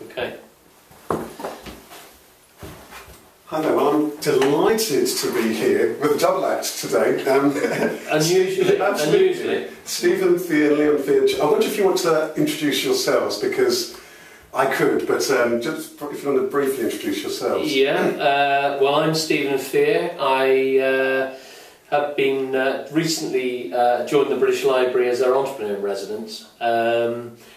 Okay. Hi there, well I'm delighted to be here with a double act today. Unusually. Stephen Thea and Leon Thea. I wonder if you want to introduce yourselves, because I could, but just if you want to briefly introduce yourselves. Yeah, well I'm Stephen Thea. I have been recently joined the British Library as their entrepreneur in residence,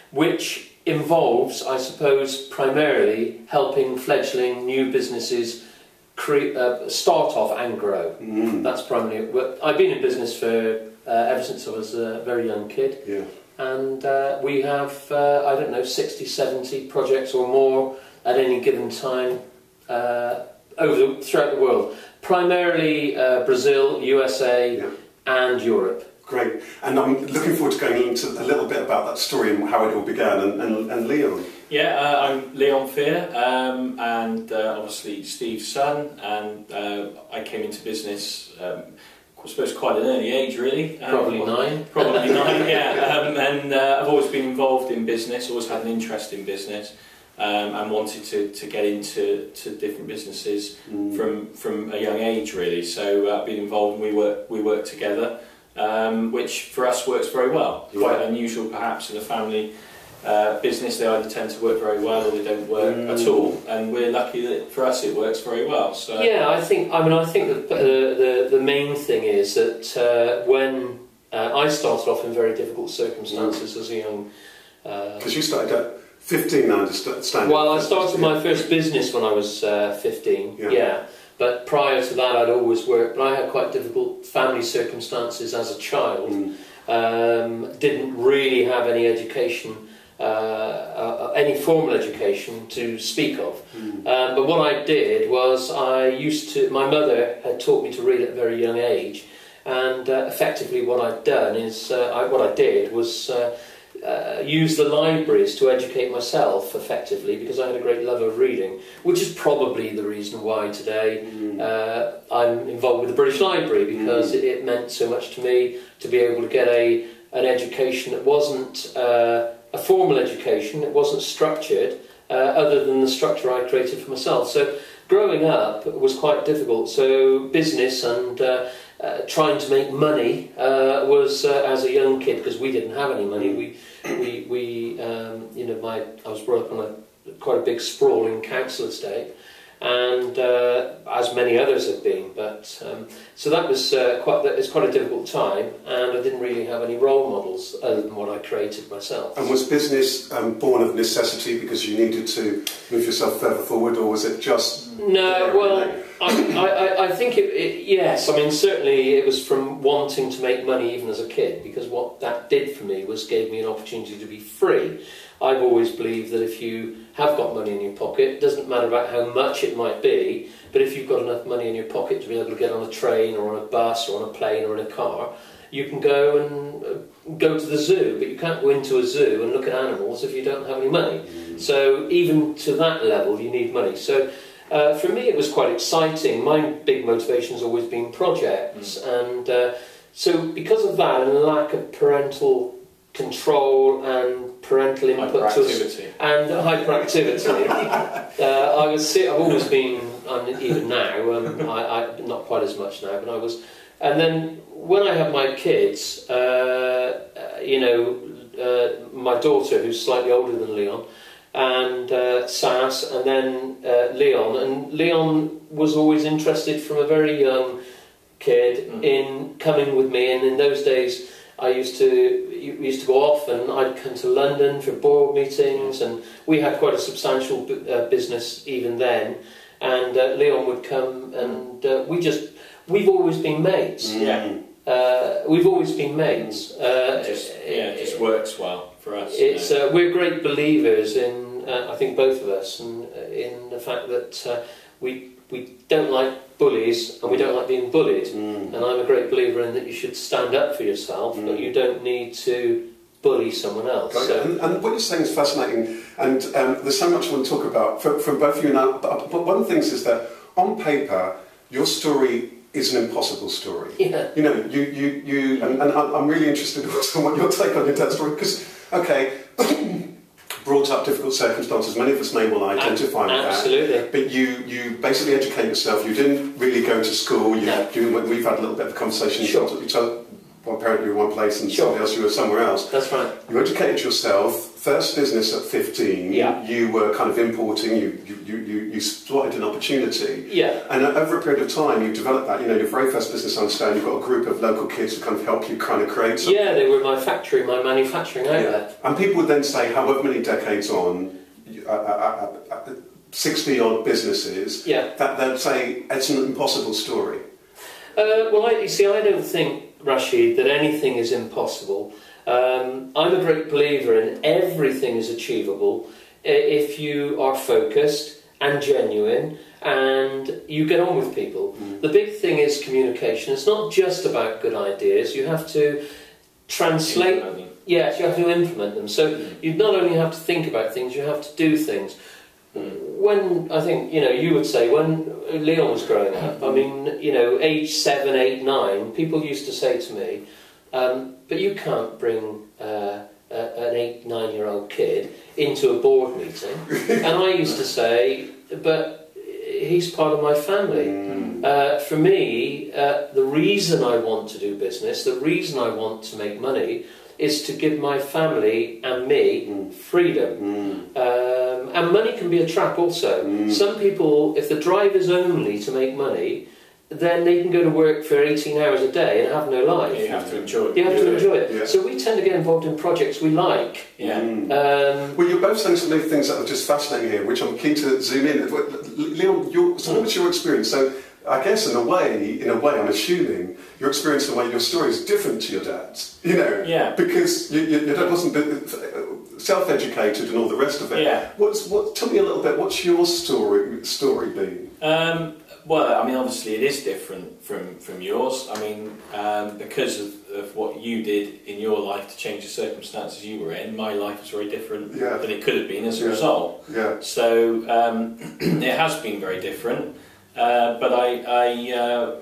which involves, I suppose, primarily helping fledgling new businesses start off and grow. That's primarily what I've been in business for ever since I was a very young kid. Yeah. And we have, I don't know, 60, 70 projects or more at any given time throughout the world. Primarily Brazil, USA, and Europe. Great. And I'm looking forward to going into a little bit about that story and how it all began. And Leon? Yeah, I'm Leon Fear, and obviously Steve's son, and I came into business, I suppose, quite an early age, really. Probably 9. Probably 9, yeah. And I've always been involved in business, always had an interest in business, and wanted to get into different businesses from a young age, really. So I've been involved, and we work together, which for us works very well. Quite unusual, perhaps, in a family business. They either tend to work very well or they don't work at all, and we're lucky that for us it works very well. So yeah, I think that the main thing is that when I started off in very difficult circumstances as a young, because you started at 15, I understand. Well, I started my first business when I was 15. Yeah. But prior to that, I'd always worked. But I had quite difficult family circumstances as a child. Didn't really have any education. Any formal education to speak of. But what I did was my mother had taught me to read at a very young age, and effectively what I'd done is, what I did was use the libraries to educate myself effectively, because I had a great love of reading, which is probably the reason why today I'm involved with the British Library, because it meant so much to me to be able to get an education that wasn't a formal education. It wasn't structured, other than the structure I created for myself. So growing up was quite difficult. So business and trying to make money was as a young kid, because we didn't have any money. I was brought up on quite a big sprawling council estate, and as many others have been. But so that was quite a difficult time, and I didn't really have any role models other than what I created myself. And was business born of necessity because you needed to move yourself further forward, or was it just... No, well, I think yes. I mean, certainly it was from wanting to make money even as a kid, because what that did for me was gave me an opportunity to be free. I've always believed that if you have got money in your pocket, it doesn't matter about how much it might be, but if you've got enough money in your pocket to be able to get on a train or on a bus or on a plane or in a car, you can go to the zoo, but you can't go into a zoo and look at animals if you don't have any money. So even to that level, you need money. So for me, it was quite exciting. My big motivation has always been projects, and so because of that and the lack of parental control and parental input and hyperactivity, I've always been, even now, I not quite as much now, but I was. And then when I had my kids, my daughter, who's slightly older than Leon, and Sass, and then Leon. And Leon was always interested from a very young kid in coming with me, and in those days we used to go off, and I'd come to London for board meetings, and we had quite a substantial business even then, and Leon would come, and we've always been mates. We've always been mates. It just works well for us. We're great believers in, I think both of us, and in the fact that we don't like bullies, and we don't like being bullied. And I'm a great believer in that you should stand up for yourself, but you don't need to bully someone else. So. And what you're saying is fascinating, and there's so much I want to talk about from both of you now. But one of the things is that on paper, your story is an impossible story. Yeah. You know, and I'm really interested also in what your take on your dad's story, because, okay, brought up difficult circumstances. Many of us may well identify with absolutely. that. But you basically educate yourself. You didn't really go to school. We've had a little bit of a conversation. Sure. You told one parent you were one place and somebody else you were somewhere else. That's right. You educated yourself. First business at 15. Yeah. You were kind of importing. You spotted an opportunity. Yeah. And over a period of time, you developed that. You know, your very first business, I understand, you've got a group of local kids who kind of help you kind of create something. Yeah, they were my factory, my manufacturing outlet. And people would then say, however many decades on, 60-odd businesses, that they'd say, it's an impossible story. Well, you see, I don't think, Rasheed, that anything is impossible. I'm a great believer in everything is achievable if you are focused and genuine and you get on with people. The big thing is communication. It's not just about good ideas. You have to translate. Yes, you have to implement them. So you not only have to think about things, you have to do things. When, I think, you would say, when Leon was growing up, I mean, age 7, 8, 9, people used to say to me, but you can't bring an 8, 9-year-old kid into a board meeting. And I used to say, but he's part of my family. For me, the reason I want to do business, the reason I want to make money, is to give my family and me freedom. And money can be a trap also. Some people, if the drive is only to make money, then they can go to work for 18 hours a day and have no life. You have to enjoy it. You have to enjoy it. Yeah. So we tend to get involved in projects we like. Well, you're both saying some of the things that are just fascinating here, which I'm keen to zoom in. Leon, what was your experience? So I guess in a way, I'm assuming your experience in the way your story is different to your dad's. Because your dad wasn't self-educated and all the rest of it. Tell me a little bit. What's your story been? Well, I mean, obviously it is different from yours. I mean, because of what you did in your life to change the circumstances you were in, my life was very different than it could have been as a result. So it has been very different. But I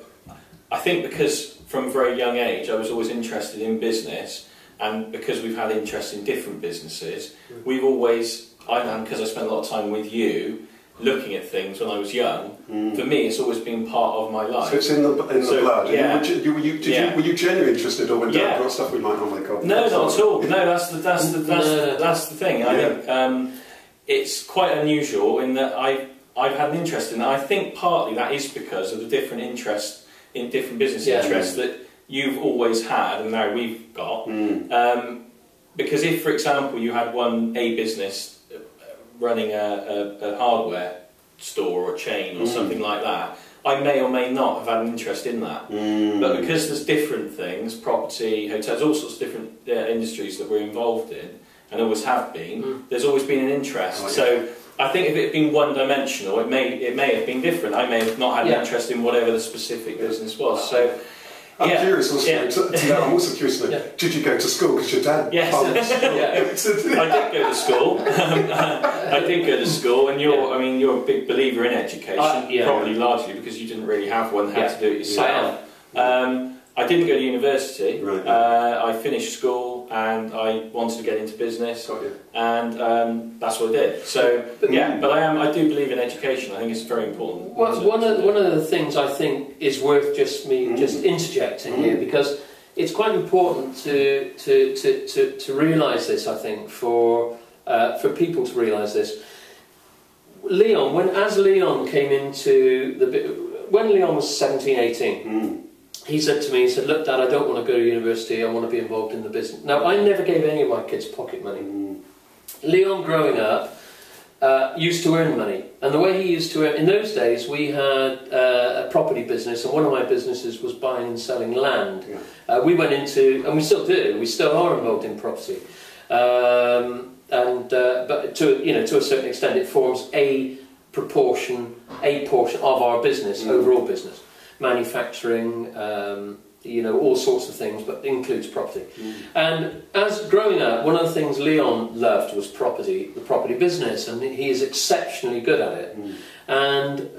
think because from a very young age I was always interested in business, and because we've had interest in different businesses, we've always, because I spent a lot of time with you, looking at things when I was young, for me it's always been part of my life. So it's in the blood. Yeah. Were you genuinely interested, or when Dad brought stuff we might, oh my God. No, not at all. No, that's the thing. I think it's quite unusual in that I've had an interest in that. I think partly that is because of the different interest in different business interests that you've always had and now we've got. Because if, for example, you had a business running a hardware store or chain or something like that, I may or may not have had an interest in that. But because there's different things, property, hotels, all sorts of different industries that we're involved in, and always have been, there's always been an interest. So I think if it had been one-dimensional, it may have been different. I may have not had an interest in whatever the specific business was. So I'm curious also to know, I'm also curious to know, did you go to school? Because your dad... Yes. I did go to school. I did go to school, and you're a big believer in education, probably largely because you didn't really have one, had to do it yourself. I didn't go to university. I finished school and I wanted to get into business, and that's what I did. So, but I do believe in education. I think it's very important. Well, one of the things I think is worth just interjecting here, because it's quite important to realise this. I think for people to realise this. Leon, when Leon was 17, 18. He said to me, look Dad, I don't want to go to university, I want to be involved in the business. Now, I never gave any of my kids pocket money. Leon, growing up, used to earn money. And the way he used to earn, in those days we had a property business, and one of my businesses was buying and selling land. We went into, and we still do, we still are involved in property. But to a certain extent it forms a portion of our business, overall business. Manufacturing, all sorts of things, but includes property. And as growing up, one of the things Leon loved was the property business, and he is exceptionally good at it. And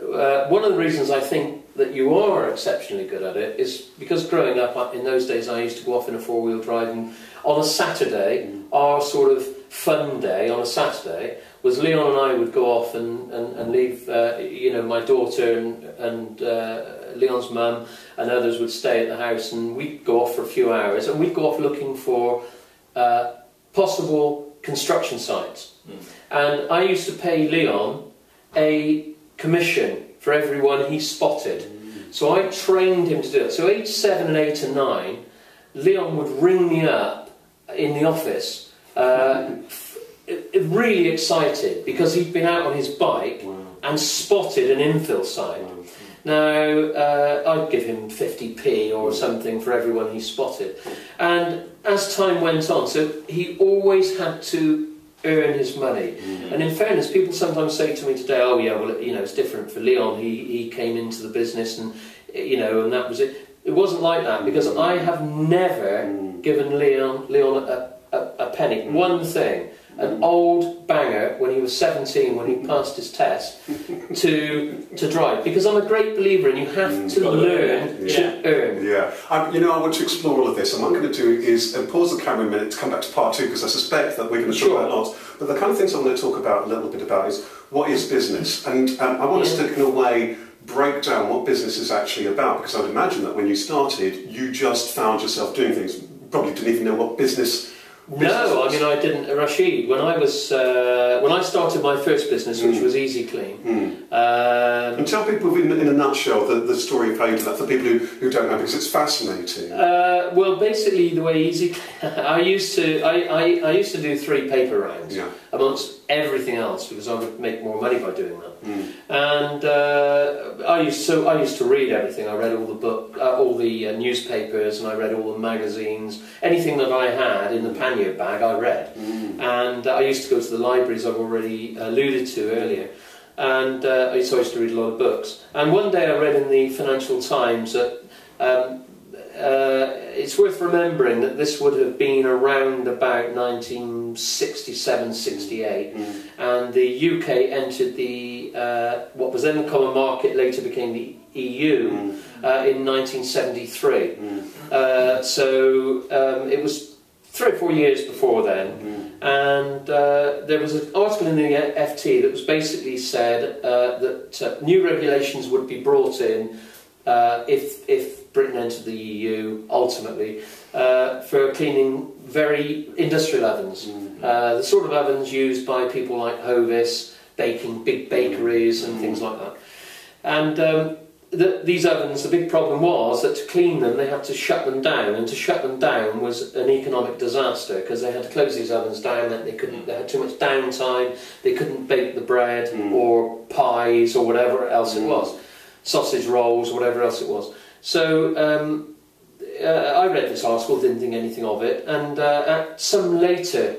one of the reasons I think that you are exceptionally good at it is because growing up in those days I used to go off in a four-wheel drive, and on a Saturday our sort of fun day on a Saturday was Leon and I would go off and leave, my daughter and Leon's mum and others would stay at the house, and we'd go off for a few hours, and we'd go off looking for possible construction sites. And I used to pay Leon a commission for everyone he spotted. So I trained him to do it. So age 7 and 8 and 9, Leon would ring me up in the office, really excited, because he'd been out on his bike and spotted an infill site. Now, I'd give him 50p or something for everyone he spotted. And as time went on, so he always had to earn his money. And in fairness, people sometimes say to me today, oh yeah, well, it's different for Leon. He came into the business and, and that was it. It wasn't like that, because I have never given Leon a penny. One thing, an old banger when he was 17, when he passed his test, to drive. Because I'm a great believer in you have to learn to earn. Yeah. I want to explore all of this, and what I'm going to do is pause the camera a minute to come back to part 2, because I suspect that we're going to talk about lots. But the kind of things I'm going to talk about a little bit about is what is business, and I want us to, in a way, break down what business is actually about, because I'd imagine that when you started, you just found yourself doing things, probably didn't even know what business. No, I mean, I didn't. Rasheed, when I started my first business, which was Easy Clean. And tell people in a nutshell the story of how you did that, for people who don't know, because it's fascinating. Well, basically, the way Easy Clean, I used to do 3 paper rounds amongst everything else, because I would make more money by doing that. And I used to read everything. I read all the newspapers, and I read all the magazines. Anything that I had in the pannier bag, I read. And I used to go to the libraries I've already alluded to earlier. And so I used to read a lot of books. And one day I read in the Financial Times that it's worth remembering that this would have been around about 1967-68, and the UK entered the what was then the Common Market, later became the EU, in 1973. So it was 3 or 4 years before then, and there was an article in the FT that was basically said that new regulations would be brought in if Britain entered the EU ultimately for cleaning very industrial ovens, the sort of ovens used by people like Hovis, baking big bakeries and things like that. And these ovens, the big problem was that to clean them they had to shut them down, and to shut them down was an economic disaster, because they had to close these ovens down, and they had too much downtime, they couldn't bake the bread or pies or whatever else it was, sausage rolls, whatever else it was. So I read this article, didn't think anything of it, and at some later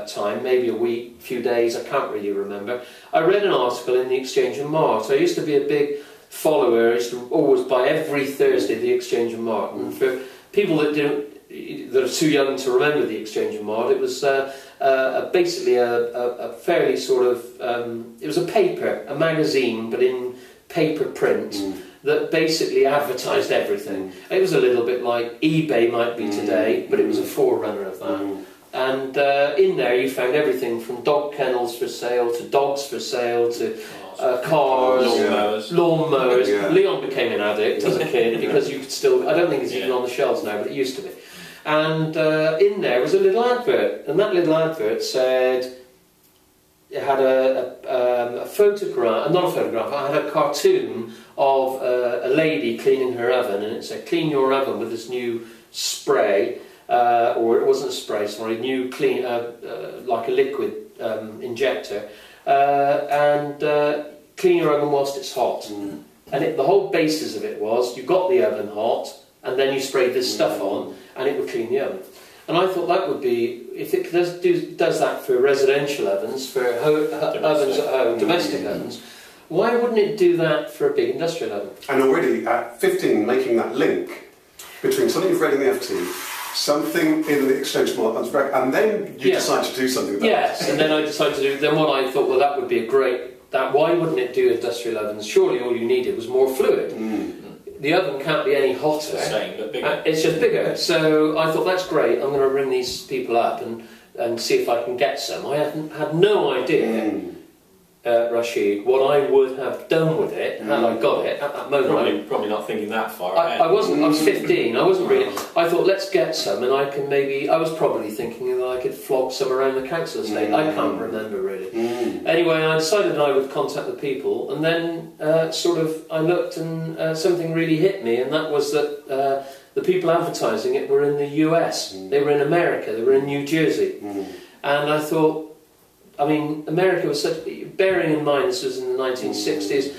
time, maybe a week, few days, I can't really remember, I read an article in the Exchange and Mart. I used to be a big follower. I used to always buy every Thursday the Exchange and Mart, and for people that are too young to remember the Exchange and Mart, it was basically a fairly sort of it was a magazine, but in paper print, that basically advertised everything. It was a little bit like eBay might be today, but it was a forerunner of that. And in there you found everything from dog kennels for sale, to dogs for sale, to cars, lawnmowers. Leon became an addict as a kid, because you could still, I don't think it's even on the shelves now, but it used to be. And in there was a little advert, and that little advert said, it had a photograph, not a photograph, I had a cartoon of a lady cleaning her oven, and it said, clean your oven with this new spray, or it wasn't a spray, sorry, new clean, like a liquid injector, and clean your oven whilst it's hot. And the whole basis of it was, you got the oven hot, and then you sprayed this stuff on, and it would clean the oven. And I thought that would be, if it does that for residential ovens, for ovens at home, domestic ovens, why wouldn't it do that for a big industrial oven? And already at 15, making that link between something you've read in the FT, something in the Exchange Mart, and then you decide to do something about it. Yes, and then I decided to do, then what I thought, well, that would be a great, why wouldn't it do industrial ovens? Surely all you needed was more fluid. The oven can't be any hotter. It's the same, but bigger. It's just bigger. So I thought, that's great, I'm going to ring these people up and and see if I can get some. I had no idea, Rasheed, what I would have done with it had I got it at that moment. Probably not thinking that far ahead. I wasn't. I was 15. I wasn't really. I thought, let's get some, and I can maybe. I was probably thinking that I could flog some around the council estate. I can't remember really. Anyway, I decided I would contact the people, and then I looked, and something really hit me, and that was that the people advertising it were in the US. They were in America. They were in New Jersey, and I thought. I mean, America was such... Bearing in mind this was in the 1960s,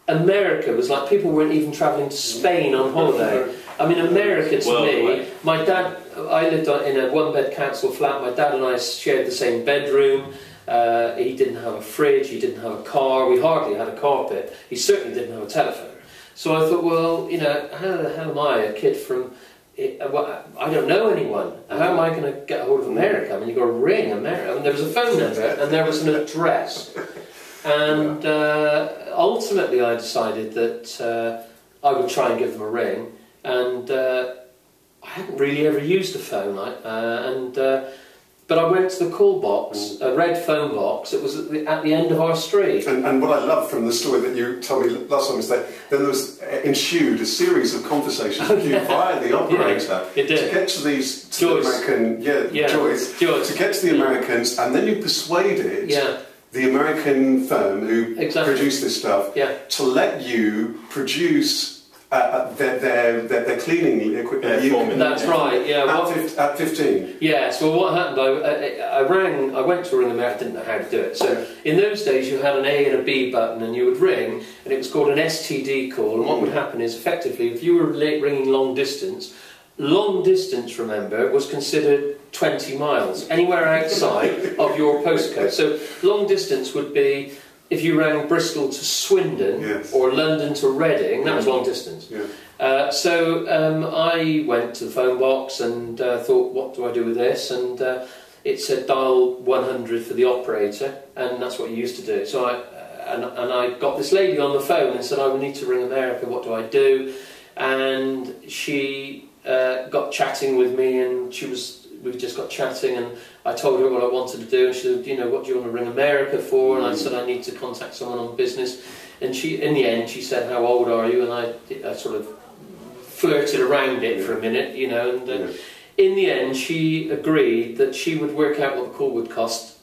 America was like... People weren't even travelling to Spain on holiday. I mean, America to me... My dad... I lived in a one-bed council flat. My dad and I shared the same bedroom. He didn't have a fridge. He didn't have a car. We hardly had a carpet. He certainly didn't have a telephone. So I thought, well, you know, how the hell am I, a kid from... I don't know anyone. How am I going to get a hold of America? I mean, you've got to ring America. I mean, there was a phone number and there was an address. And ultimately I decided that I would try and give them a ring. And I hadn't really ever used a phone. But I went to the call box, a red phone box. It was at the end of our street. And what I love from the story that you told me last time is that then there was ensued a series of conversations with you via the operator to get to these Joyce. Joyce, to get to the Americans, and then you persuaded the American firm who produced this stuff to let you produce. Their cleaning equipment. That's right. Yeah. At 15. Yes. Well, what happened? I went to ring America. I didn't know how to do it. So in those days, you had an A and a B button, and you would ring, and it was called an STD call. And what would happen is, effectively, if you were ringing long distance, remember, was considered 20 miles, anywhere outside of your postcode. So long distance would be. If you rang Bristol to Swindon or London to Reading, that was long distance. So I went to the phone box and thought, what do I do with this? And it said dial 100 for the operator, and that's what you used to do. So I got this lady on the phone and said, I need to ring America, what do I do? And she got chatting with me, and we just got chatting, and I told her what I wanted to do, and she said, you know, what do you want to ring America for? And I said, I need to contact someone on business. And in the end, she said, how old are you? And I sort of flirted around it for a minute, you know, and in the end, she agreed that she would work out what the call would cost,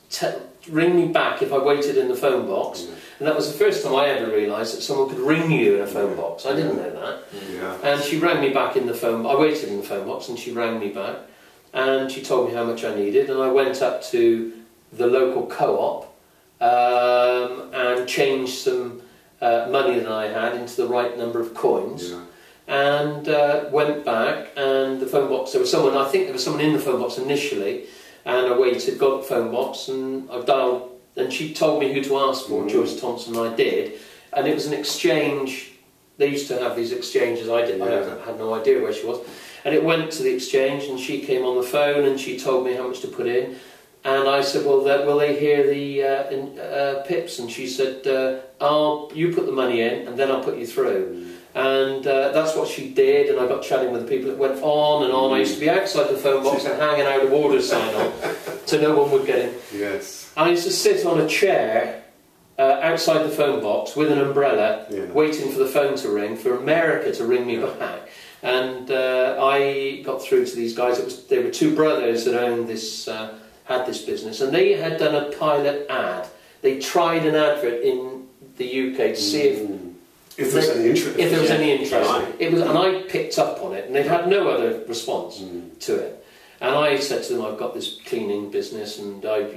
ring me back if I waited in the phone box. And that was the first time I ever realised that someone could ring you in a phone box. I didn't know that. And she rang me back in the phone. I waited in the phone box, and she rang me back. And she told me how much I needed, and I went up to the local co-op and changed some money that I had into the right number of coins, and went back, and the phone box, I think there was someone in the phone box initially, and I waited, got the phone box, and I dialed, and she told me who to ask for, Joyce Thompson, and I did, and it was an exchange. They used to have these exchanges, I didn't, I had no idea where she was. And it went to the exchange, and she came on the phone, and she told me how much to put in. And I said, well, will they hear the pips? And she said, you put the money in, and then I'll put you through. And that's what she did, and I got chatting with the people. It went on and on. I used to be outside the phone box and hanging out a order sign on, so no one would get in. Yes. I used to sit on a chair outside the phone box with an umbrella, waiting for the phone to ring, for America to ring me back. And I got through to these guys. They were two brothers that owned this, had this business, and they had done a pilot ad. They tried an advert in the UK to see if there was any interest. It was, and I picked up on it, and they'd had no other response to it. And I said to them, I've got this cleaning business, and I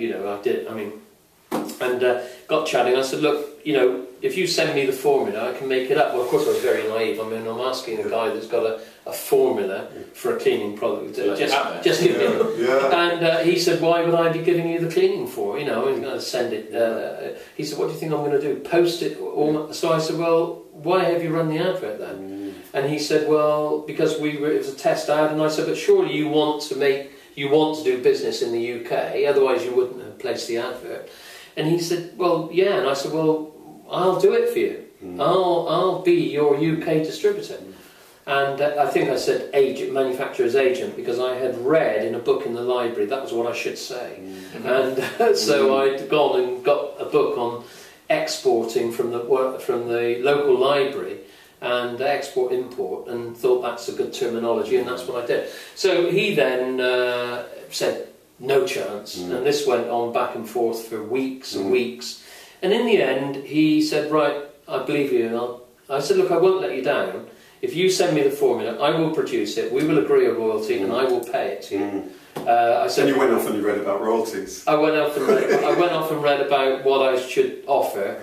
did. I mean, and got chatting. I said, look, you know, if you send me the formula, I can make it up. Well, of course, I was very naive. I mean, I'm asking a guy that's got a formula for a cleaning product. Just give me it. And he said, why would I be giving you the cleaning for? You know, I was going to send it. He said, what do you think I'm going to do? Post it? So I said, well, why have you run the advert then? And he said, well, because it was a test ad. And I said, but surely you want to do business in the UK, otherwise you wouldn't have placed the advert. And he said, well, yeah. And I said, well, I'll do it for you. I'll be your UK distributor. And I think I said agent, manufacturer's agent, because I had read in a book in the library that was what I should say. And so I'd gone and got a book on exporting from the local library and export-import, and thought that's a good terminology, and that's what I did. So he then said, no chance, and this went on back and forth for weeks and weeks. And in the end, he said, right, I believe you. And I said, look, I won't let you down. If you send me the formula, I will produce it, we will agree a royalty, and I will pay it to you. I said, and you went off and you read about royalties. I went off and read about what I should offer,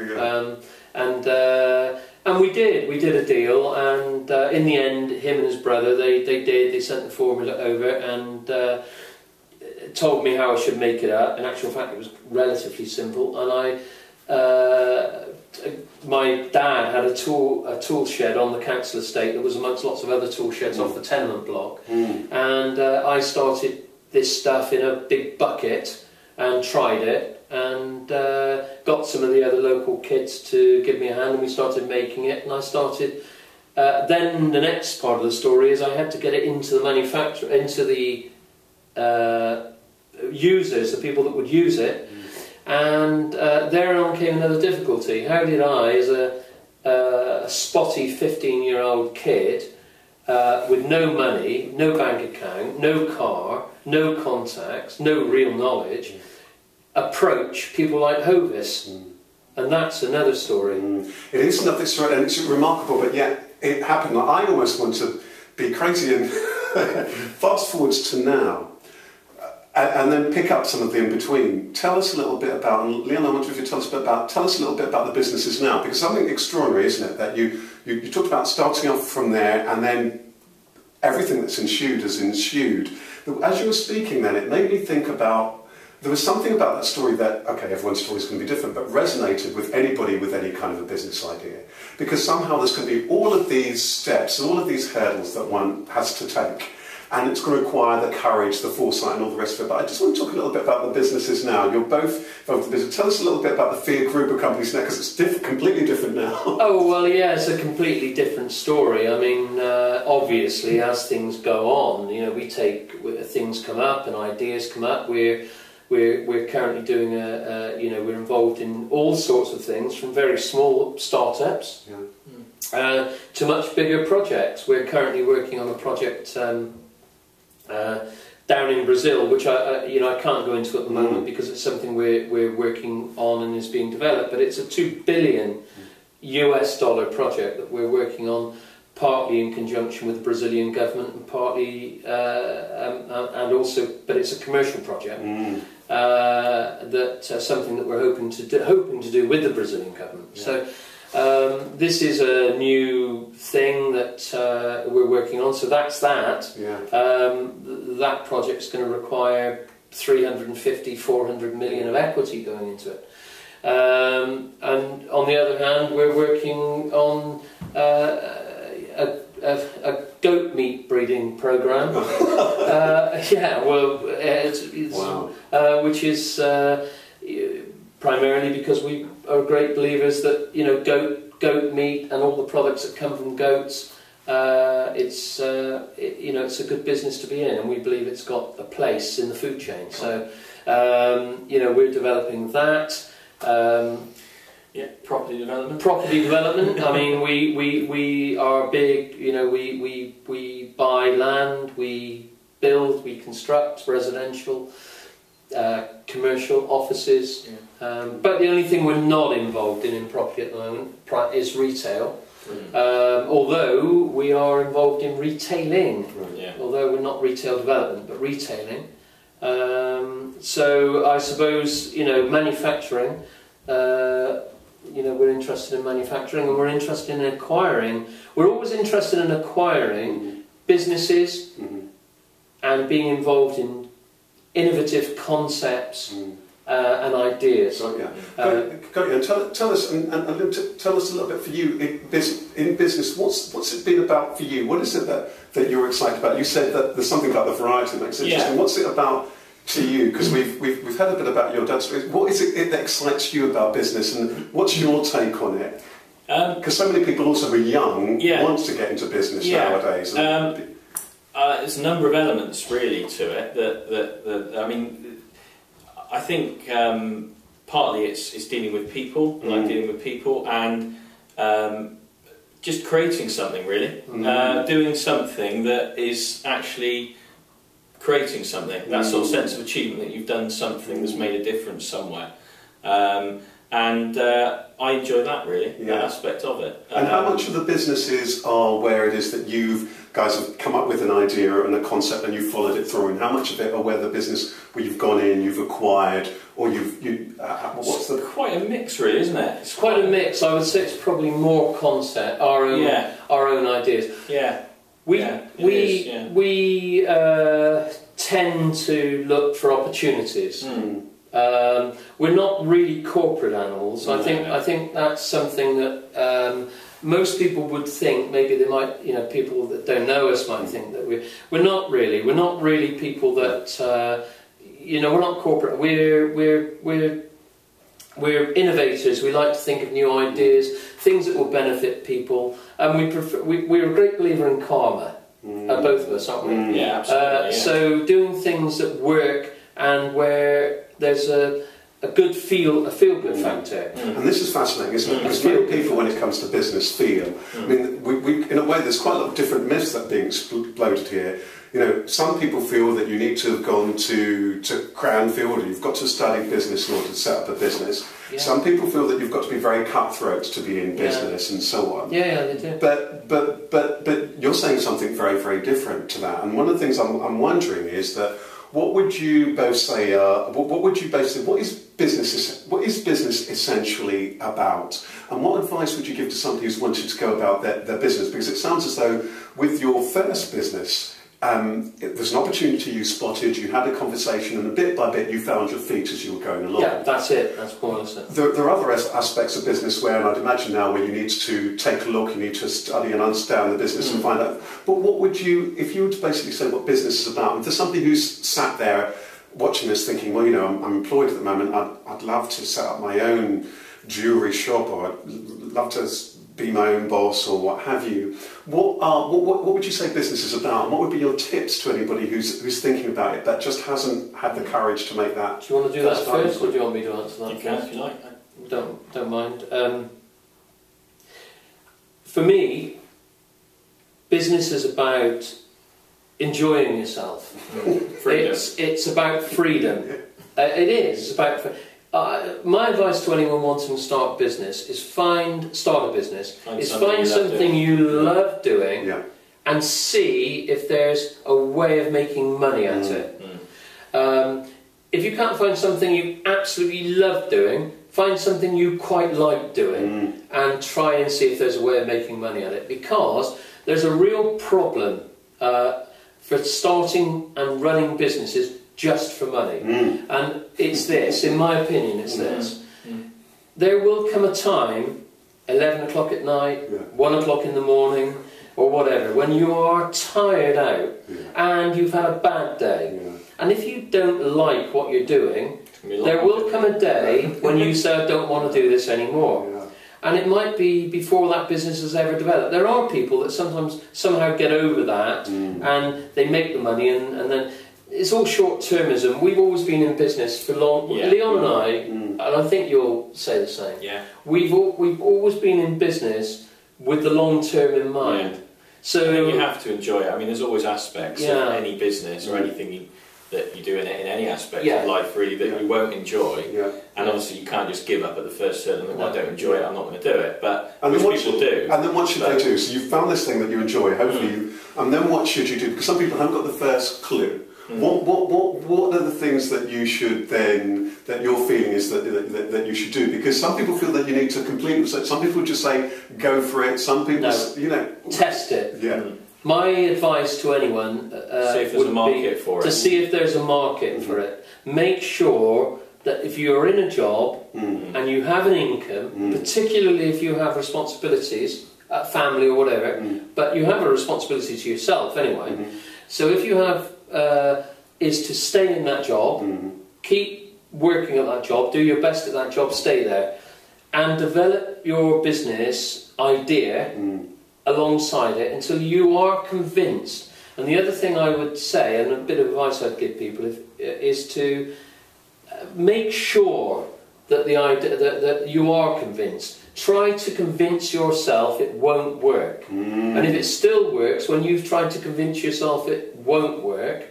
and we did a deal, and in the end, him and his brother, they sent the formula over and told me how I should make it up. In actual fact, it was relatively simple, and my dad had a tool shed on the council estate that was amongst lots of other tool sheds off the tenement block, and I started this stuff in a big bucket and tried it, and got some of the other local kids to give me a hand, and we started making it, and I started then the next part of the story is I had to get it into the manufacturer, into the users, the people that would use it, and thereon came another difficulty. How did I, as a spotty 15-year-old kid with no money, no bank account, no car, no contacts, no real knowledge, approach people like Hovis? And that's another story. It is another story, and it's remarkable, but yet it happened. I almost want to be crazy and fast forwards to now, and then pick up some of the in-between. Tell us a little bit about, and Leon, I wonder if you tell us a little bit about the businesses now, because something extraordinary, isn't it, that you talked about starting off from there, and then everything that's ensued has ensued. As you were speaking then, it made me think about, there was something about that story that, okay, everyone's story is going to be different, but resonated with anybody with any kind of a business idea. Because somehow there's going to be all of these steps, all of these hurdles that one has to take. And it's going to require the courage, the foresight, and all the rest of it. But I just want to talk a little bit about the businesses now. You're both involved in business. Tell us a little bit about the Fiat group of companies now, because it's completely different now. Oh, well, yeah, it's a completely different story. I mean, obviously, as things go on, you know, things come up and ideas come up. We're currently doing we're involved in all sorts of things, from very small startups to much bigger projects. We're currently working on a project down in Brazil, which I can't go into at the moment because it's something we're working on and is being developed. But it's a $2 billion US project that we're working on, partly in conjunction with the Brazilian government, and partly but it's a commercial project. That's something that we're hoping to do with the Brazilian government. So this is a new thing that we're working on. So that's that. That project's going to require 350-400 million of equity going into it. And on the other hand, we're working on a goat meat breeding program. Which is primarily because we are great believers that goat meat and all the products that come from goats, it's a good business to be in, and we believe it's got a place in the food chain. So we're developing that. Property development. Property development. I mean, we are big. We buy land, we build, we construct residential, commercial, offices. But the only thing we're not involved in property at the moment is retail. Although we are involved in retailing. Although we're not retail development, but retailing. So I suppose manufacturing. We're interested in manufacturing, and we're interested in acquiring. We're always interested in acquiring businesses and being involved in innovative concepts and ideas. Tell us tell us a little bit for you in business. What's it been about for you? What is it that you're excited about? You said that there's something about the variety that makes it interesting. What's it about to you? Because we've heard a bit about your dad's story. What is it that excites you about business, and what's your take on it? Because so many people also who are young want to get into business nowadays. There's a number of elements really to it. That I mean, I think partly it's dealing with people, like dealing with people, and just creating something really, doing something that is actually creating something. That sort of sense of achievement that you've done something that's made a difference somewhere. And I enjoy that really, that aspect of it. And how much of the businesses are where it is that you guys have come up with an idea and a concept and you've followed it through, and how much of it are where the business where you've gone in, you've acquired, or what's the... Quite a mix really, isn't it? It's quite a mix. I would say it's probably more concept, our own ideas. Yeah. We tend to look for opportunities. We're not really corporate animals. I think that's something that most people would think. Maybe they might, people that don't know us might think that we're not really. We're not really people that we're not corporate. We're innovators. We like to think of new ideas, things that will benefit people, and we're a great believer in karma. Both of us, aren't we? Yeah, absolutely. So doing things that work and where there's a feel-good factor. And this is fascinating, isn't it? Because many people, when it comes to business, feel. I mean, we in a way, there's quite a lot of different myths that are being exploded here. Some people feel that you need to have gone to Cranfield, or you've got to study business in order to set up a business. Yeah. Some people feel that you've got to be very cutthroat to be in business, and so on. Yeah, they do. But you're saying something very, very different to that. And one of the things I'm wondering is that what would you both say? What is business essentially about? And what advice would you give to somebody who's wanted to go about their business? Because it sounds as though with your first business, there's an opportunity you spotted, you had a conversation, and bit by bit you found your feet as you were going along. Yeah, that's it. That's more or less it. There are other aspects of business where, and I'd imagine now, where you need to take a look, you need to study and understand the business and find out. But what would you, if you were to basically say what business is about, and for somebody who's sat there watching this thinking, well, I'm employed at the moment, I'd love to set up my own jewellery shop, or I'd love to be my own boss, or what have you. What would you say business is about? And what would be your tips to anybody who's thinking about it but just hasn't had the courage to make that? Do you want to do that first, or do you want me to answer that? You can, if you like. Don't mind. For me, business is about enjoying yourself. Freedom. It's about freedom. It is. It's about. My advice to anyone wanting to start a business is find something you love doing, and see if there's a way of making money at it. If you can't find something you absolutely love doing, find something you quite like doing, and try and see if there's a way of making money at it. Because there's a real problem for starting and running businesses just for money. And it's this, in my opinion, it's this. There will come a time, 11 o'clock at night, 1 o'clock in the morning, or whatever, when you are tired out and you've had a bad day. And if you don't like what you're doing, there will come a day when you say, I don't want to do this anymore. And it might be before that business has ever developed. There are people that somehow get over that, and they make the money, and then it's all short-termism. We've always been in business for long. Leon and I, and I think you'll say the same. We've always been in business with the long term in mind. So I think you have to enjoy it. I mean, there's always aspects of any business or anything that you do in any aspect of life really that you won't enjoy. And obviously you can't just give up at the first turn and think, well, I don't enjoy it, I'm not going to do it. But most people do. And then what should they do? So you've found this thing that you enjoy, hopefully and then what should you do? Because some people haven't got the first clue. What are the things that you should then, that your feeling is that you should do? Because some people feel that you need to complete it. Some people just say, go for it. Some people, test it. My advice to anyone see if there's a market for it. To see if there's a market for it. Make sure that if you're in a job and you have an income, particularly if you have responsibilities, family or whatever, but you have a responsibility to yourself anyway. So if you have is to stay in that job, keep working at that job, do your best at that job, stay there. and develop your business idea alongside it until you are convinced. And the other thing I would say, and a bit of advice I'd give people, is to make sure that the idea that you are convinced. Try to convince yourself it won't work. And if it still works, when you've tried to convince yourself it won't work,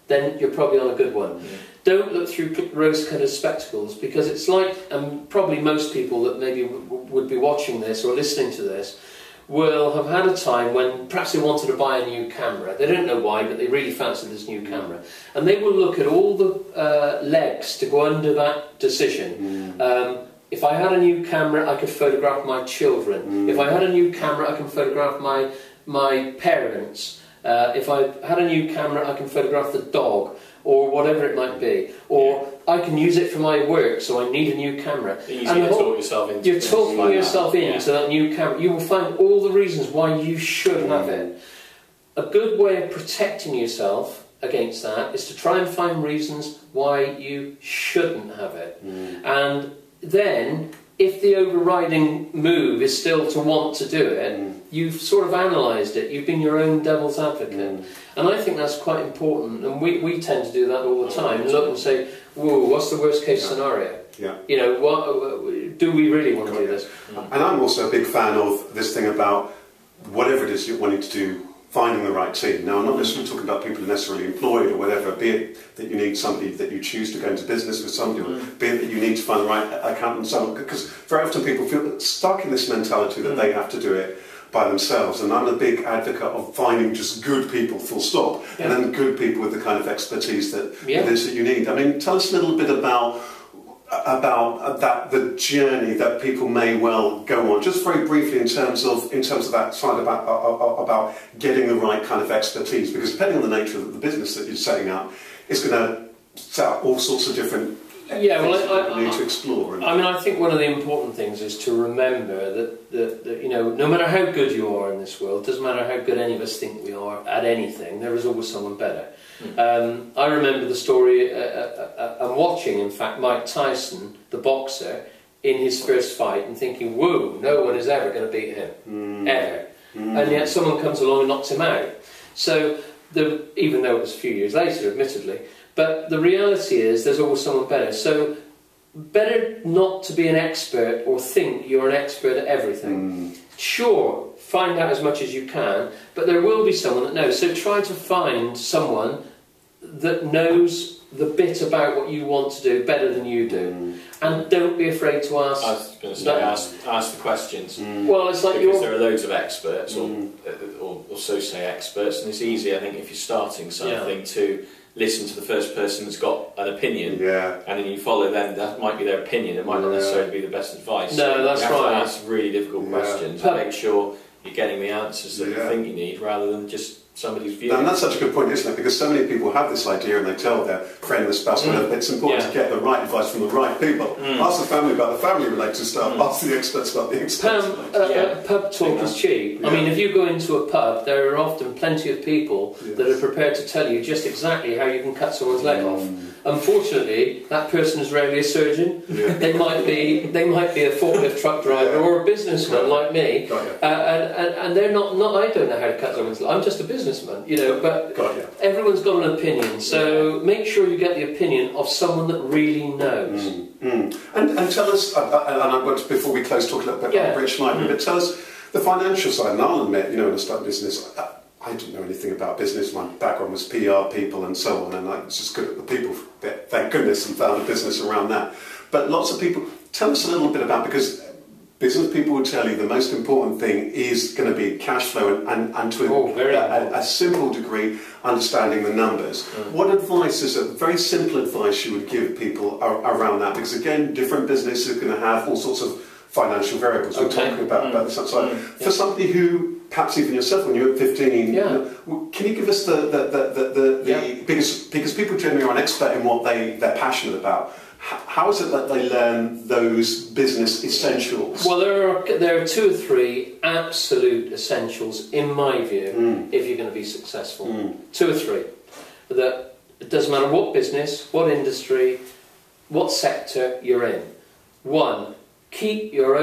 then you're probably on a good one. Don't look through rose-coloured spectacles, because it's like, and probably most people that maybe would be watching this or listening to this will have had a time when perhaps they wanted to buy a new camera. They don't know why, but they really fancy this new camera. And they will look at all the legs to go under that decision. If I had a new camera, I could photograph my children. If I had a new camera, I can photograph my parents. If I had a new camera, I can photograph the dog, or whatever it might be. Or I can use it for my work, so I need a new camera. Easy to talk yourself into. You're talking yourself into that new camera. You will find all the reasons why you should have it. A good way of protecting yourself against that is to try and find reasons why you shouldn't have it. And then, if the overriding move is still to want to do it, you've sort of analysed it, you've been your own devil's advocate. And I think that's quite important, and we tend to do that all the time. Look and say, whoa, what's the worst case scenario? You know, what, do we really want to do this? And I'm also a big fan of this thing about whatever it is you're wanting to do, finding the right team. Now, I'm not necessarily talking about people who are necessarily employed or whatever, be it that you need somebody that you choose to go into business with somebody, or be it that you need to find the right accountant and so on, because very often people feel stuck in this mentality that they have to do it by themselves. And I'm a big advocate of finding just good people, full stop, and then good people with the kind of expertise that it is that you need. I mean, tell us a little bit about the journey that people may well go on, just very briefly in terms of that side about getting the right kind of expertise, because depending on the nature of the business that you're setting up, it's going to set up all sorts of different things that you need to explore. I mean, I think one of the important things is to remember that you know, no matter how good you are in this world, doesn't matter how good any of us think we are at anything, there is always someone better. I remember the story, I'm watching, in fact, Mike Tyson, the boxer, in his first fight, and thinking, whoa, no one is ever going to beat him, ever. And yet someone comes along and knocks him out. So, even though it was a few years later, admittedly, but the reality is there's always someone better. So, better not to be an expert or think you're an expert at everything. Sure, find out as much as you can, but there will be someone that knows. So try to find someone that knows the bit about what you want to do better than you do. And don't be afraid to ask. I was going to say, ask the questions. Well, it's like because there are loads of experts, or so say experts, and it's easy, I think, if you're starting something to listen to the first person that's got an opinion, and then you follow them. That might be their opinion. It might not necessarily be the best advice. No, that's you have right. to ask really difficult questions and make sure you're getting the answers that you think you need, rather than just somebody's view. And that's such a good point, isn't it? Because so many people have this idea and they tell their friend, their spouse, whatever. It's important to get the right advice from the right people. Ask the family about the family-related stuff. Ask the experts about the experts. Pub talk is cheap. I mean, if you go into a pub, there are often plenty of people that are prepared to tell you just exactly how you can cut someone's leg off. Unfortunately, that person is rarely a surgeon. They might be a forklift truck driver or a businessman like me, and they're not. I don't know how to cut someone's leg. I'm just a businessman, you know. But everyone's got an opinion, so make sure you get the opinion of someone that really knows. And tell us, and I want to, before we close, talk a little bit about Rich Lightning, but tell us the financial side. And I'll admit, you know, when I started business, I didn't know anything about business. My background was PR people and so on, and I was just good at the people bit, thank goodness, and found a business around that. But lots of people, tell us a little bit about, because business people will tell you the most important thing is going to be cash flow and to a simple degree, understanding the numbers. What advice is a very simple advice you would give people around that? Because again, different businesses are going to have all sorts of financial variables. We're talking about this outside. For somebody who, perhaps even yourself when you were 15, can you give us the because people generally are an expert in what they're passionate about. How is it that they learn those business essentials? Well, there are 2 or 3 absolute essentials, in my view, if you're going to be successful. 2 or 3. That it doesn't matter what business, what industry, what sector you're in. 1, keep your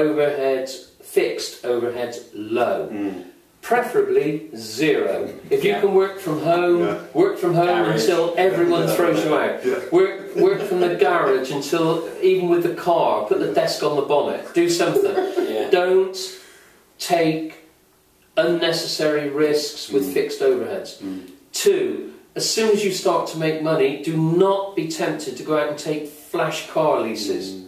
fixed overheads low. Preferably 0. If you can work from home, until everyone throws you out. Work from the garage until, even with the car, put the desk on the bonnet, do something. Don't take unnecessary risks with fixed overheads. 2, as soon as you start to make money, do not be tempted to go out and take flash car leases.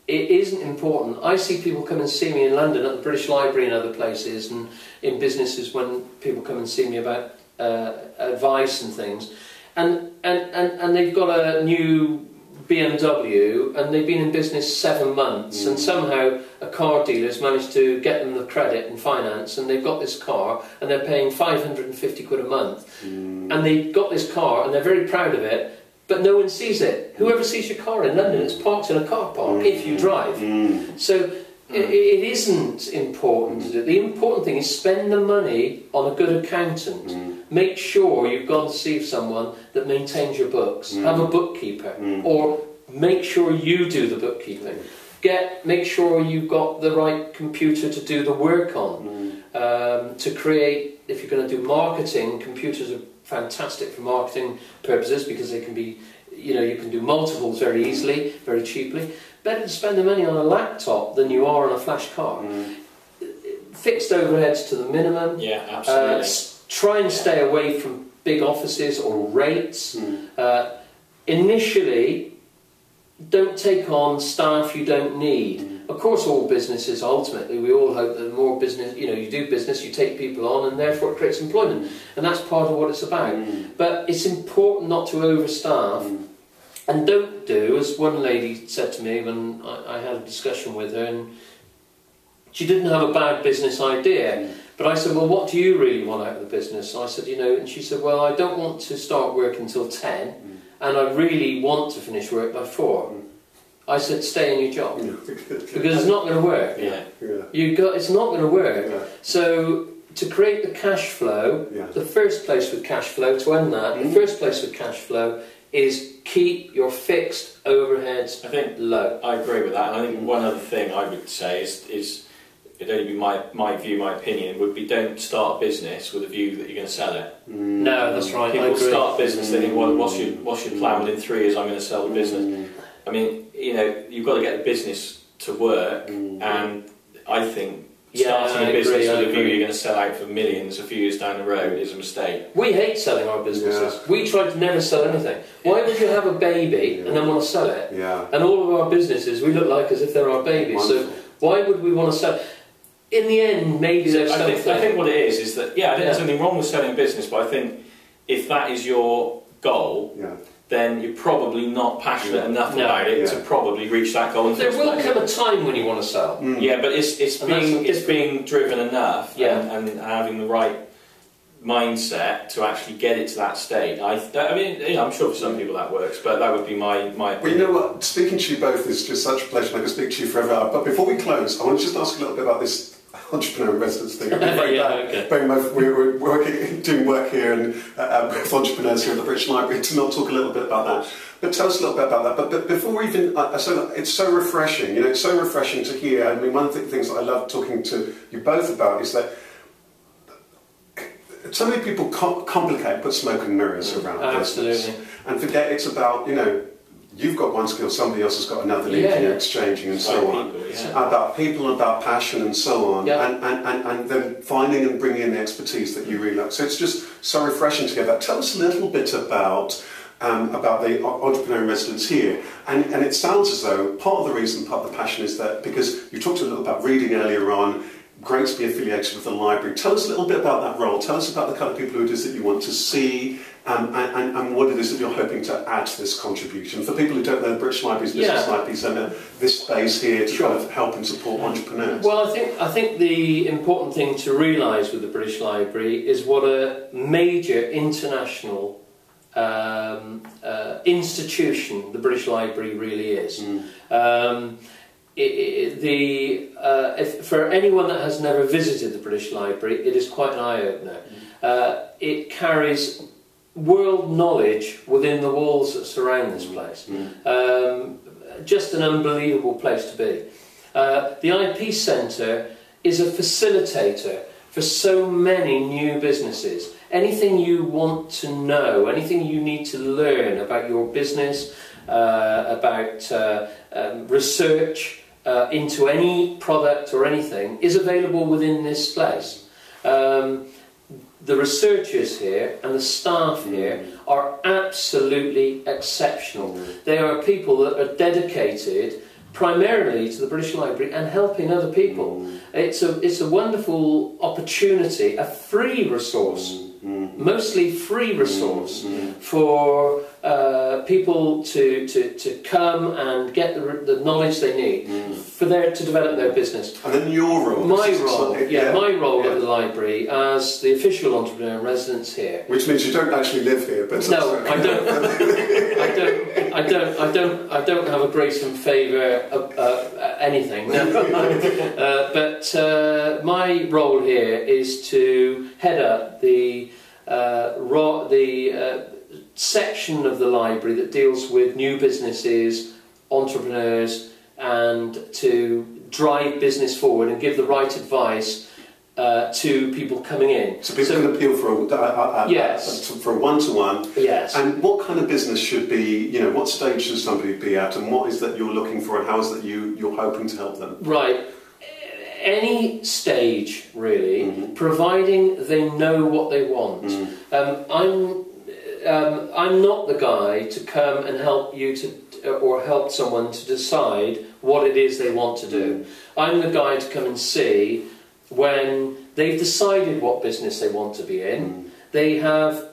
It isn't important. I see people come and see me in London at the British Library and other places, and in businesses when people come and see me about advice and things, and they've got a new BMW and they've been in business 7 months, and somehow a car dealer's managed to get them the credit and finance, and they've got this car and they're paying 550 quid a month, and they've got this car and they're very proud of it. But no one sees it. Whoever sees your car in London, it's parked in a car park if you drive. So it isn't important. The important thing is spend the money on a good accountant. Make sure you've gone to see someone that maintains your books. Have a bookkeeper, or make sure you do the bookkeeping. Make sure you've got the right computer to do the work on. To create, if you're going to do marketing, computers are fantastic for marketing purposes because they can be, you can do multiples very easily, very cheaply. Better to spend the money on a laptop than you are on a flash car. Fixed overheads to the minimum. Yeah, absolutely. Try and stay away from big offices or rates. Initially, don't take on staff you don't need. Of course, all businesses, ultimately, we all hope that the more business, you do business, you take people on, and therefore it creates employment. And that's part of what it's about. But it's important not to overstaff. And don't do, as one lady said to me when I had a discussion with her, and she didn't have a bad business idea. But I said, well, what do you really want out of the business? I said, and she said, well, I don't want to start work until 10, and I really want to finish work by 4. I said, stay in your job, because it's not going to work. It's not going to work. So to create the cash flow, the first place with cash flow, to end that, the first place with cash flow is keep your fixed overheads low. I agree with that. And I think one other thing I would say is it'd only be my view, my opinion, would be don't start a business with a view that you're going to sell it. No, that's right. People start business thinking, well, what's your plan? Within 3 years I'm going to sell the business. I mean, you've got to get the business to work, and I think starting a business with a view you're going to sell out for millions a few years down the road is a mistake. We hate selling our businesses. We try to never sell anything. Why would you have a baby and then want to sell it? And all of our businesses, we look like as if they're our babies. So why would we want to sell? In the end, maybe there's something. I think what it is that, I think there's nothing wrong with selling a business, but I think if that is your goal, then you're probably not passionate enough about it to probably reach that goal. There will come a time when you want to sell. Yeah, but it's being driven enough and having the right mindset to actually get it to that state. I mean, I'm sure for some people that works, but that would be my opinion. Well, you know what? Speaking to you both is just such a pleasure. I could speak to you forever. But before we close, I want to just ask a little bit about this entrepreneur in residence thing. We're doing work here and with entrepreneurs here at the British Library to not talk a little bit about that. But tell us a little bit about that. But before we even, it's so refreshing. It's so refreshing to hear. I mean, one of the things that I love talking to you both about is that so many people complicate, put smoke and mirrors around business, and forget it's about you've got one skill, somebody else has got another, linking and exchanging and so on. About people, about passion and so on, and then finding and bringing in the expertise that you really like. So it's just so refreshing to get that. Tell us a little bit about the entrepreneur in residence here. And it sounds as though part of the reason, part of the passion is that because you talked a little about reading earlier on, great to be affiliated with the library. Tell us a little bit about that role. Tell us about the kind of people who it is that you want to see, and what it is that you're hoping to add to this contribution. For people who don't know, the British Library's Business Library Centre, this space here to kind of help and support entrepreneurs. Well, I think the important thing to realise with the British Library is what a major international institution the British Library really is. For anyone that has never visited the British Library, it is quite an eye-opener. It carries world knowledge within the walls that surround this place. Just an unbelievable place to be. The IPCentre is a facilitator for so many new businesses. Anything you want to know, anything you need to learn about your business, about research into any product or anything, is available within this place. The researchers here and the staff here are absolutely exceptional. They are people that are dedicated primarily to the British Library and helping other people. It's a wonderful opportunity, a free resource, mostly free resource for people to come and get the knowledge they need to develop their business. And then your role? My role at the library as the official entrepreneur in residence here. Which means you don't actually live here, but no, I don't. I don't have a grace and favour anything. No. But my role here is to head up the section of the library that deals with new businesses, entrepreneurs, and to drive business forward and give the right advice to people coming in. So people can appeal for a one-to-one. Yes. And what kind of business should be, what stage should somebody be at, and what is that you're looking for, and how is that you're hoping to help them? Right. Any stage, really, providing they know what they want. I'm not the guy to come and help you or help someone to decide what it is they want to do. I'm the guy to come and see when they've decided what business they want to be in, they have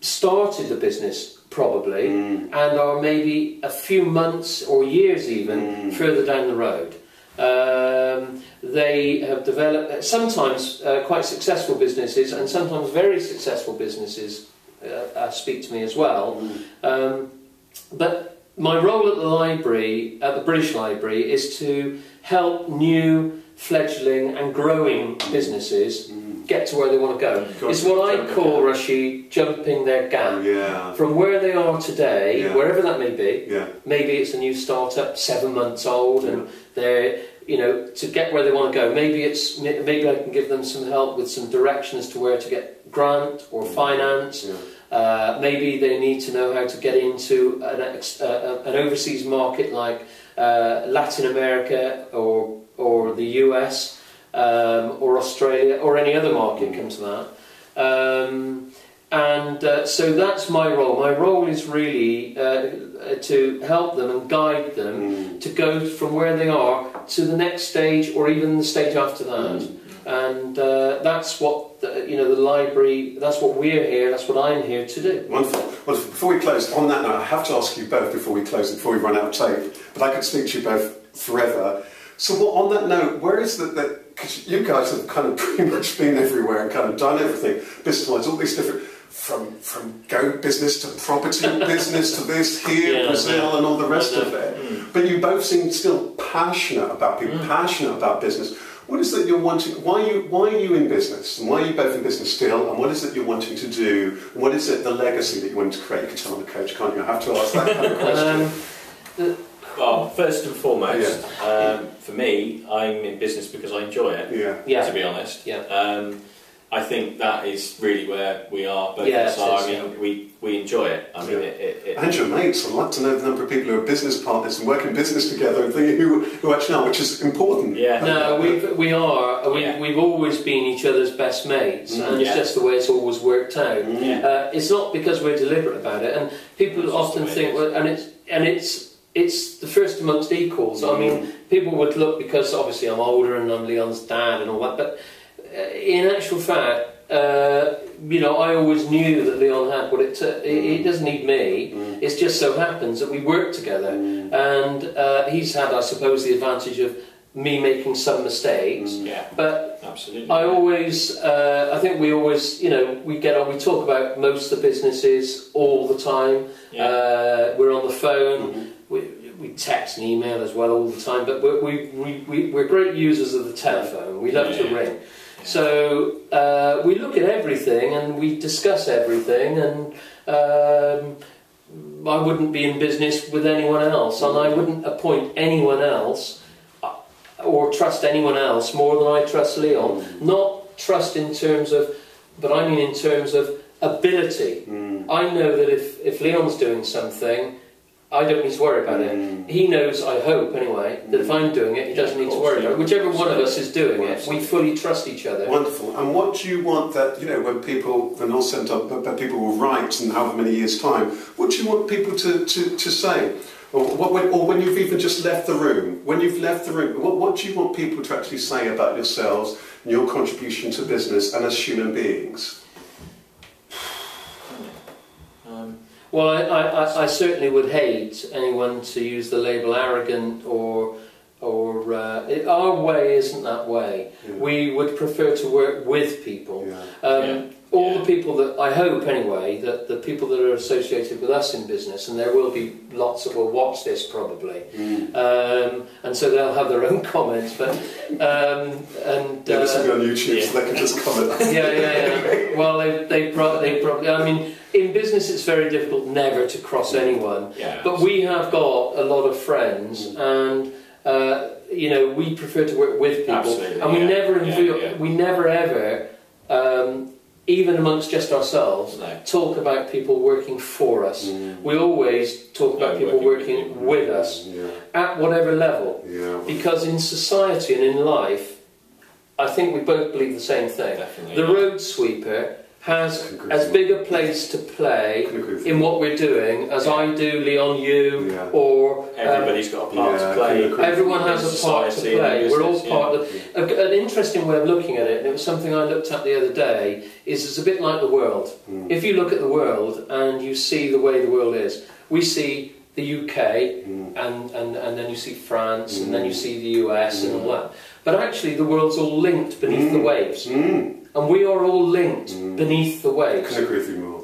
started the business probably, and are maybe a few months or years even further down the road. They have developed sometimes quite successful businesses, and sometimes very successful businesses speak to me as well. But my role at the library, at the British Library, is to help new, fledgling and growing businesses get to where they want to go. It's what I call, Rasheed, jumping their gap. From where they are today, wherever that may be, maybe it's a new startup, 7 months old, and they're, to get where they want to go. Maybe I can give them some help with some direction as to where to get grant or finance. Maybe they need to know how to get into an overseas market like Latin America or the US or Australia or any other market comes to that. So that's my role. My role is really to help them and guide them to go from where they are to the next stage or even the stage after that. And that's what the library, that's what we're here, that's what I'm here to do. Wonderful. Well, before we close, on that note, I have to ask you both before we close, before we run out of tape, but I could speak to you both forever. So on that note, where is that, because you guys have kind of pretty much been everywhere and kind of done everything, business-wise, all these different, from goat business to property business to this here, Brazil and all the rest of it. But you both seem still passionate about people, passionate about business. What is that you're wanting? Why are you in business? And why are you both in business still? And what is it you're wanting to do? And what is it, the legacy that you want to create? You can tell I'm a coach, can't you? I have to ask that kind of question. Well, first and foremost, for me, I'm in business because I enjoy it. To be honest. I think that is really where we are. Both of us are. I mean, we enjoy it. I mean, and your mates. I'd like to know the number of people who are business partners and work in business together and thinking who actually are, which is important. No, we are. We've always been each other's best mates, and it's just the way it's always worked out. It's not because we're deliberate about it, and people often think, it's the first amongst equals. I mean, people would look, because obviously I'm older and I'm Leon's dad and all that, but in actual fact, I always knew that Leon had what it took. He doesn't need me. It just so happens that we work together, and he's had, I suppose, the advantage of me making some mistakes. But absolutely. I think we always, we get on. We talk about most of the businesses all the time. We're on the phone. We text and email as well all the time. But we're great users of the telephone. We love to ring. So we look at everything and we discuss everything, and I wouldn't be in business with anyone else, and I wouldn't appoint anyone else or trust anyone else more than I trust Leon. Not trust in terms of, but I mean in terms of ability. I know that if Leon's doing something, I don't need to worry about it. He knows, I hope anyway, that if I'm doing it, he doesn't need to worry about it. Whichever one of us is doing it, we fully trust each other. Wonderful. And what do you want that, you know, when people, and also but people will write in however many years' time, what do you want people to say? Or when you've even just left the room, what do you want people to actually say about yourselves and your contribution to business and as human beings? Well, I certainly would hate anyone to use the label arrogant or our way isn't that way. Yeah. We would prefer to work with people. Yeah. All the people that, I hope anyway, that the people that are associated with us in business, and there will be lots that will watch this probably, and so they'll have their own comments, but... this will be on YouTube, so they can just comment. Yeah. Well, they probably... I mean, in business it's very difficult never to cross anyone, but we have got a lot of friends, and... you know, we prefer to work with people, and we never ever, even amongst just ourselves, talk about people working for us. We always talk about people working with us at whatever level, because in society and in life, I think we both believe the same thing. Definitely, the road sweeper has as big a place to play in what we're doing as I do, Leon, you, or... Everybody's got a part to play. Everyone has a part to play. We're all part of... An interesting way of looking at it, and it was something I looked at the other day, is it's a bit like the world. If you look at the world and you see the way the world is, we see the UK, and then you see France, and then you see the US and all that. But actually the world's all linked beneath the waves. And we are all linked beneath the waves. I couldn't agree with you more.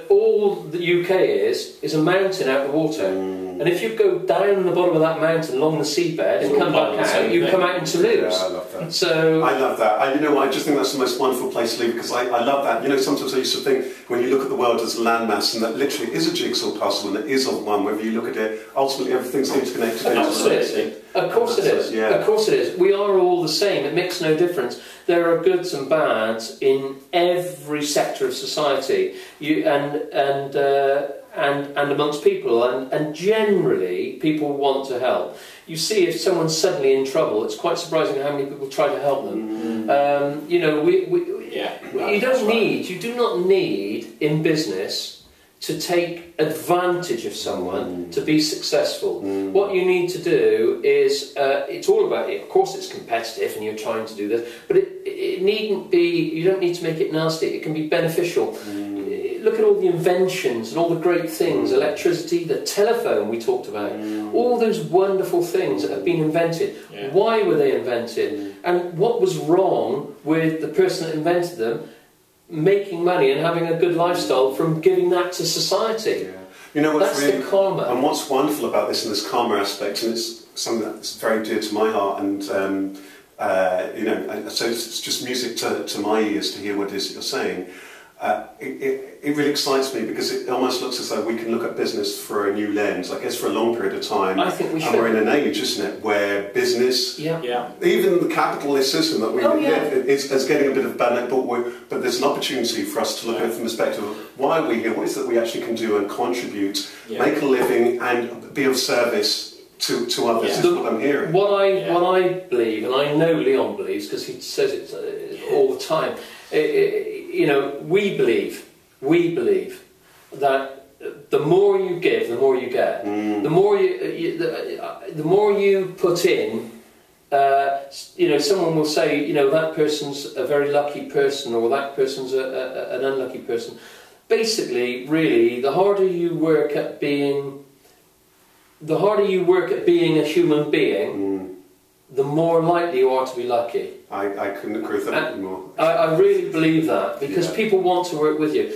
All the UK is a mountain out of the water. And if you go down the bottom of that mountain along the seabed and come back out, you come out in Toulouse. Yeah, I love that. So I love that. You know what, I just think that's the most wonderful place to live, because I love that. You know, sometimes I used to think, when you look at the world as a landmass, and that literally is a jigsaw puzzle, and it is of one, whether you look at it, ultimately everything's interconnected. Absolutely. Of course it is. Of course it is. We are all the same. It makes no difference. There are goods and bads in every sector of society, and amongst people, and generally people want to help. You see, if someone's suddenly in trouble, it's quite surprising how many people try to help them. You know, you do not need in business to take advantage of someone to be successful. What you need to do is, it's all about it. Of course it's competitive and you're trying to do this, but it needn't be, you don't need to make it nasty, it can be beneficial. Look at all the inventions and all the great things, electricity, the telephone we talked about, all those wonderful things that have been invented. Why were they invented? And what was wrong with the person that invented them making money and having a good lifestyle from giving that to society? You know what's that's really, the karma. And what's wonderful about this and this karma aspect, and it's something that's very dear to my heart, and you know, so it's just music to my ears to hear what it is that you're saying. It really excites me, because it almost looks as though we can look at business for a new lens. I guess for a long period of time, I think we should. And we're in an age, isn't it, where business, even the capitalist system that we live, is getting a bit of bad, but there's an opportunity for us to look at it from the perspective of why are we here, what is it that we actually can do and contribute, make a living and be of service to others, is what I'm hearing. What I believe, and I know Leon believes, because he says it all the time, you know, we believe that the more you give, the more you get. The more the more you put in, you know, someone will say, you know, that person's a very lucky person, or that person's an unlucky person. Basically, really, the harder you work at being a human being, the more likely you are to be lucky. I couldn't agree with that more. I really believe that, because people want to work with you.